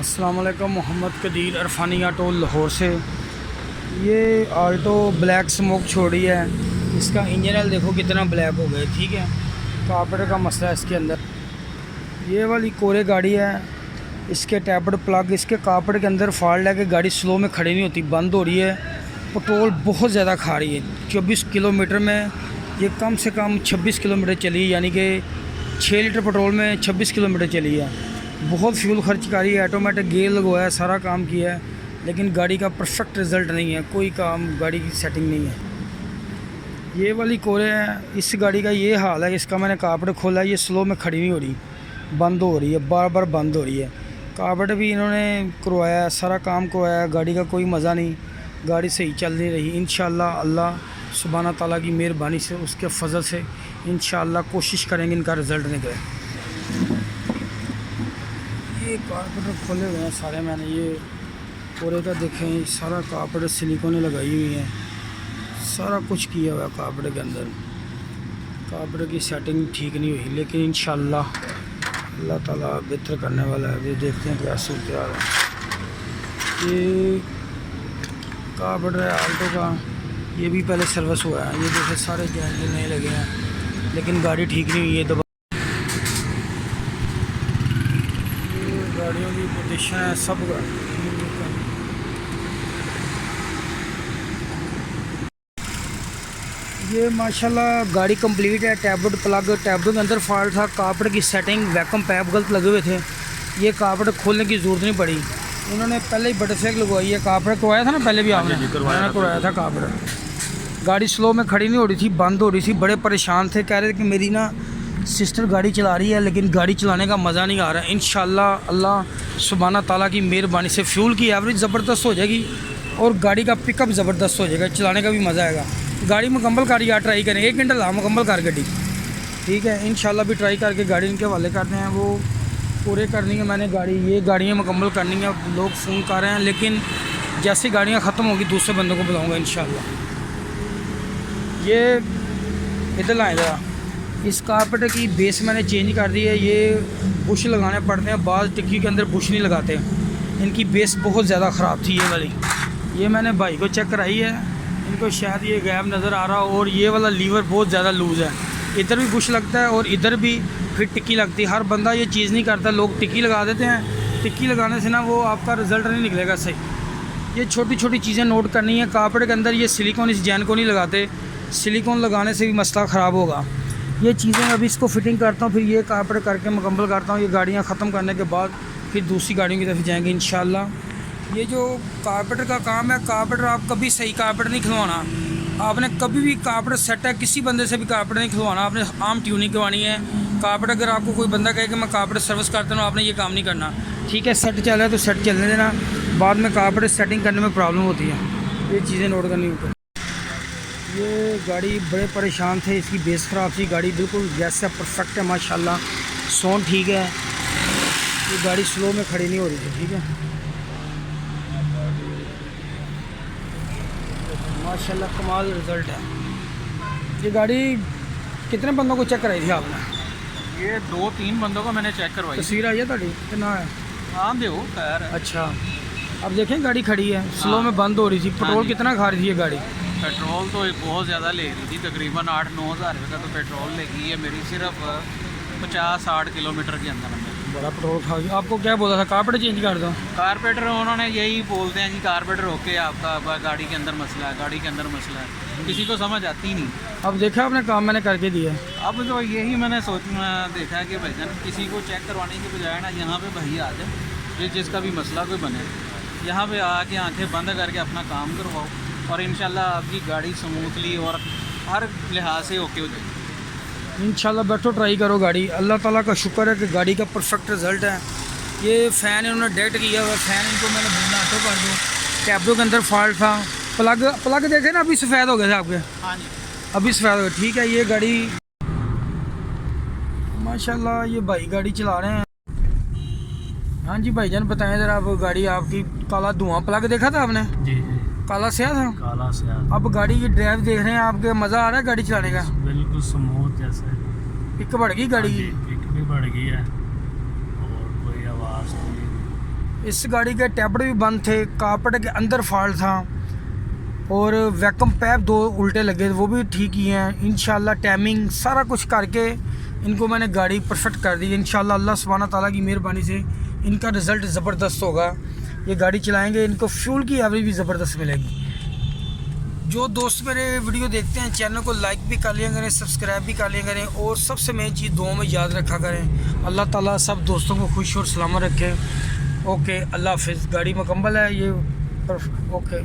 अस्सलाम वालेकुम। मोहम्मद कदीर अरफानी टोल लाहौर से। ये आल्टो ब्लैक स्मोक छोड़ी है, इसका इंजन ऑयल देखो कितना ब्लैक हो गया। ठीक है, कार्बोरेटर का मसला है इसके अंदर। ये वाली कोरे गाड़ी है, इसके टैबलेट प्लग इसके कार्बोरेटर के अंदर फॉल्ट है कि गाड़ी स्लो में खड़ी नहीं होती, बंद हो रही है। पेट्रोल बहुत ज़्यादा खा रही है। 24 किलोमीटर में ये कम से कम 26 किलोमीटर चली, यानी कि 6 लीटर पेट्रोल में 26 किलोमीटर चली है। बहुत फ्यूल खर्च करी है, ऑटोमेटिक गियर लगवाया, सारा काम किया है, लेकिन गाड़ी का परफेक्ट रिज़ल्ट नहीं है, कोई काम गाड़ी की सेटिंग नहीं है। ये वाली कोरे है, इस गाड़ी का ये हाल है। इसका मैंने कार्बोरेटर खोला है, ये स्लो में खड़ी नहीं हो रही, बंद हो रही है, बार बार बंद हो रही है। कार्बोरेटर भी इन्होंने करवाया, सारा काम करवाया, गाड़ी का कोई मज़ा नहीं, गाड़ी सही चल नहीं रही। इंशाल्लाह अल्लाह सुब्हाना ताला की मेहरबानी से, उसके फजल से इंशाल्लाह कोशिश करेंगे इनका रिज़ल्ट निकले। ये कार्बोरेटर खोले हुए हैं सारे, मैंने ये कोरे का देखें, सारा कार्बोरेटर सिलिकॉन लगाई हुई है, सारा कुछ किया हुआ है कार्बोरेटर के अंदर। कार्बोरेटर की सेटिंग ठीक नहीं हुई, लेकिन इंशाल्लाह अल्लाह ताला बेहतर करने वाला है। ये देखते हैं क्या सूरत है। ये कार्बोरेटर है आल्टो का, ये भी पहले सर्विस हुआ है। ये देखिए सारे जैन नए लगे हैं, लेकिन गाड़ी ठीक नहीं हुई है। गाड़ियों की पोजीशन है सब। ये माशाल्लाह गाड़ी कंप्लीट है। टैबलेट प्लग, टैबलेट के अंदर फॉल्ट था, कार्बोरेटर की सेटिंग, वैक्यूम पैप गलत लगे हुए थे। ये कार्बोरेटर खोलने की ज़रूरत नहीं पड़ी, उन्होंने पहले ही बटरफेक लगवाई है। कार्बोरेटर करवाया था ना पहले भी आपने, मैंने करवाया था कार्बोरेटर। गाड़ी स्लो में खड़ी नहीं हो रही थी, बंद हो रही थी, बड़े परेशान थे, कह रहे थे कि मेरी ना सिस्टर गाड़ी चला रही है, लेकिन गाड़ी चलाने का मज़ा नहीं आ रहा है। इंशाल्लाह अल्लाह सुब्हाना ताला की मेहरबानी से फ्यूल की एवरेज ज़बरदस्त हो जाएगी और गाड़ी का पिकअप ज़बरदस्त हो जाएगा, चलाने का भी मज़ा आएगा। गाड़ी मुकम्मल कर यार, ट्राई करें, 1 घंटा ला मुकम्मल कर गड्डी। ठीक है, इंशाल्लाह भी ट्राई करके गाड़ी इनके हवाले करते हैं। वो पूरे करनी है मैंने गाड़ी, ये गाड़ियाँ मुकम्मल करनी है। लोग फ़ोन कर रहे हैं, लेकिन जैसी गाड़ियाँ ख़त्म होगी दूसरे बंदों को बुलाऊँगा इंशाल्लाह। ये इधर लाएँ ज़रा, इस कार्बोरेटर की बेस मैंने चेंज कर दी है। ये बुश लगाने पड़ते हैं, बाज़ टिक्की के अंदर बुश नहीं लगाते। इनकी बेस बहुत ज़्यादा ख़राब थी ये वाली। ये मैंने भाई को चेक कराई है, इनको शायद ये गैप नज़र आ रहा हो। और ये वाला लीवर बहुत ज़्यादा लूज़ है, इधर भी बुश लगता है और इधर भी फिर टिक्की लगती है। हर बंदा ये चीज़ नहीं करता, लोग टिक्की लगा देते हैं। टिक्की लगाने से ना वो आपका रिज़ल्ट नहीं निकलेगा सही। ये छोटी छोटी चीज़ें नोट करनी है। कार्बोरेटर के अंदर ये सिलिकॉन, इस जैन को नहीं लगाते, सिलिकॉन लगाने से भी मसला ख़राब होगा। ये चीज़ें अभी इसको फिटिंग करता हूँ, फिर ये कार्बोरेटर करके मुकम्मल करता हूँ। ये गाड़ियाँ ख़त्म करने के बाद फिर दूसरी गाड़ियों की तरफ जाएंगे इंशाल्लाह। ये जो कार्बोरेटर का काम है, कार्बोरेटर आप कभी सही कार्बोरेटर नहीं खुलवाना। आपने कभी भी कार्बोरेटर सेट है, किसी बंदे से भी कार्बोरेटर नहीं खुलवाना, आपने आम ट्यूनिंग करवानी है। कार्बोरेटर अगर आपको कोई बंदा कहे कि मैं कार्बोरेटर सर्विस करता हूँ, आपने ये काम नहीं करना। ठीक है, सेट चल रहा है तो सेट चलने देना, बाद में कार्बोरेटर सेटिंग करने में प्रॉब्लम होती है। ये चीज़ें नोट करनी होती है। ये गाड़ी बड़े परेशान थे, इसकी बेस ख़राब थी। गाड़ी बिल्कुल जैसे परफेक्ट है माशाल्लाह, साउंड ठीक है। ये गाड़ी स्लो में खड़ी नहीं हो रही थी। ठीक है, माशाल्लाह कमाल रिज़ल्ट है। ये गाड़ी कितने बंदों को चेक कराई थी आपने? ये 2-3 बंदों को मैंने चेक करवाई। तस्वीर आई है ਤੁਹਾਡੀ कितना है? हाँ दो खैर। अच्छा, अब देखें गाड़ी खड़ी है, स्लो में बंद हो रही थी। पेट्रोल कितना खा रही थी ये गाड़ी? पेट्रोल तो बहुत ज़्यादा ले रही थी, तकरीबन 8-9 हज़ार रुपये का तो पेट्रोल लेगी है मेरी, सिर्फ 50-60 किलोमीटर के अंदर अंदर। बड़ा पेट्रोल खा गई। आपको क्या बोला था कार्बोरेटर चेंज कर दो? कारपेटर उन्होंने यही बोलते हैं जी, कारपेटर होके आपका गाड़ी के अंदर मसला है, गाड़ी के अंदर मसला है, किसी को समझ आती नहीं। अब देखा आपने, काम मैंने करके दिया। अब तो यही मैंने देखा है कि भाईजान किसी को चेक करवाने की बजाय ना यहाँ पे भाई आ जाए, जिसका भी मसला कोई बने, यहाँ पे आके आंखें बंद करके अपना काम करवाओ और इंशाल्लाह आपकी गाड़ी स्मूथली और हर लिहाज से ओके हो जाएगी। इंशाल्लाह बैठो, ट्राई करो गाड़ी। अल्लाह ताला का शुक्र है कि गाड़ी का परफेक्ट रिज़ल्ट है। ये फ़ैन इन्होंने डेट किया हुआ, फ़ैन इनको मैंने बोलना ऑटो कर दो। टैबलो के अंदर फॉल्ट था, प्लग देखे ना, अभी सफ़ेद हो गए थे आपके। हाँ जी, अभी सफ़ेद हो गए। ठीक है, ये गाड़ी माशाल्लाह, ये भाई गाड़ी चला रहे हैं। हाँ जी भाईजान बताएं ज़रा, आप गाड़ी आपकी काला धुआं प्लग देखा था आपने? जी काला स्याह था, काला स्याह। अब गाड़ी की ड्राइव देख रहे हैं, आपके मज़ा आ रहा है गाड़ी चलाने का? बिल्कुल स्मूथ, जैसे पिक बढ़ गई गाड़ी की? पिक भी बढ़ गई है और कोई आवाज़ नहीं। इस गाड़ी के टैबलेट भी बंद थे, कार्पेट के अंदर फॉल्ट था और वैक्यूम पैप 2 उल्टे लगे वो भी ठीक ही हैं। इंशाल्लाह टाइमिंग सारा कुछ करके इनको मैंने गाड़ी परफेक्ट कर दी। इंशाल्लाह अल्लाह सुब्हाना ताला की मेहरबानी से इनका रिज़ल्ट ज़बरदस्त होगा। ये गाड़ी चलाएंगे इनको फ्यूल की एवरेज भी ज़बरदस्त मिलेगी। जो दोस्त मेरे वीडियो देखते हैं चैनल को लाइक भी कर लिया करें, सब्सक्राइब भी कर लिया करें और सबसे मेन चीज़ दुआ में याद रखा करें। अल्लाह ताला सब दोस्तों को खुश और सलामत रखे। ओके, अल्लाह हाफिज़। गाड़ी मुकम्मल है ये। ओके।